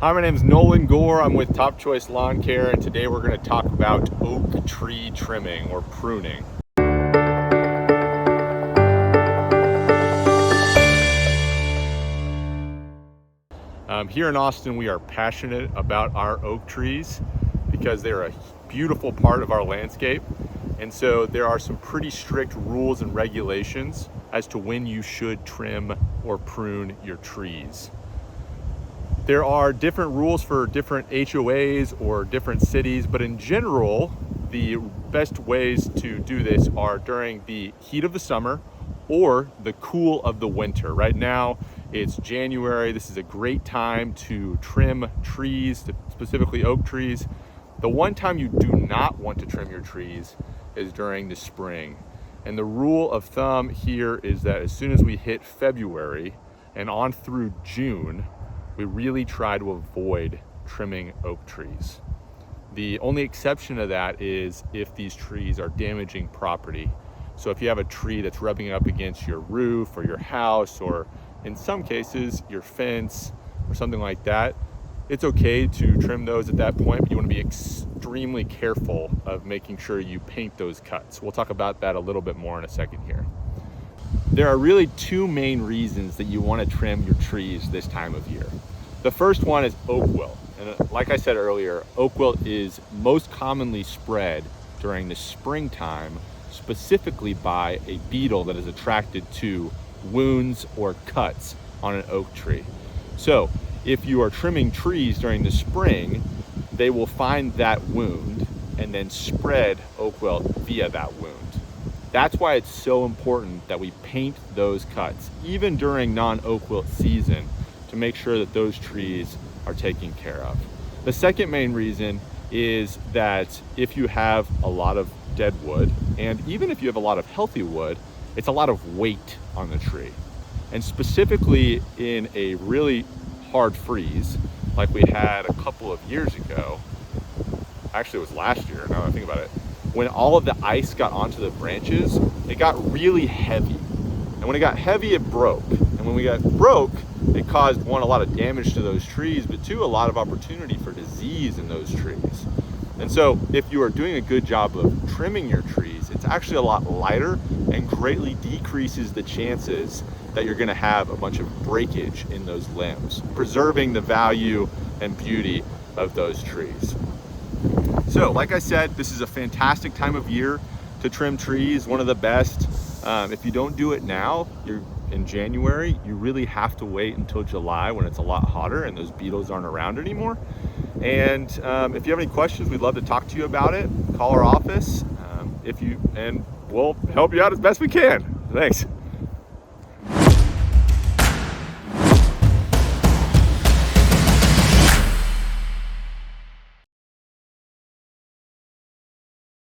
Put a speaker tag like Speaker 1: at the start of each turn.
Speaker 1: Hi, my name is Nolan Gore. I'm with Top Choice Lawn Care, and today we're going to talk about oak tree trimming or pruning. Here in Austin, we are passionate about our oak trees because they're a beautiful part of our landscape. And so there are some pretty strict rules and regulations as to when you should trim or prune your trees. There are different rules for different HOAs or different cities, but in general, the best ways to do this are during the heat of the summer or the cool of the winter. Right now, it's January. This is a great time to trim trees, specifically oak trees. The one time you do not want to trim your trees is during the spring. And the rule of thumb here is that as soon as we hit February and on through June, we really try to avoid trimming oak trees. The only exception to that is if these trees are damaging property. So if you have a tree that's rubbing up against your roof or your house, or in some cases your fence or something like that, it's okay to trim those at that point, but you want to be extremely careful of making sure you paint those cuts. We'll talk about that a little bit more in a second here. There are really two main reasons that you want to trim your trees this time of year. The first one is oak wilt. And like I said earlier, oak wilt is most commonly spread during the springtime, specifically by a beetle that is attracted to wounds or cuts on an oak tree. So if you are trimming trees during the spring, they will find that wound and then spread oak wilt via that wound. That's why it's so important that we paint those cuts, even during non-oak wilt season, to make sure that those trees are taken care of. The second main reason is that if you have a lot of dead wood, and even if you have a lot of healthy wood, it's a lot of weight on the tree. And specifically in a really hard freeze, like we had a couple of years ago, actually it was last year, now that I think about it, when all of the ice got onto the branches, it got really heavy. And when it got heavy, it broke. And when we got broke, it caused, one, a lot of damage to those trees, but two, a lot of opportunity for disease in those trees. And so if you are doing a good job of trimming your trees, it's actually a lot lighter and greatly decreases the chances that you're gonna have a bunch of breakage in those limbs, preserving the value and beauty of those trees. So like I said, this is a fantastic time of year to trim trees, one of the best. If you don't do it now, in January, you really have to wait until July when it's a lot hotter and those beetles aren't around anymore. And if you have any questions, we'd love to talk to you about it. Call our office and we'll help you out as best we can. Thanks.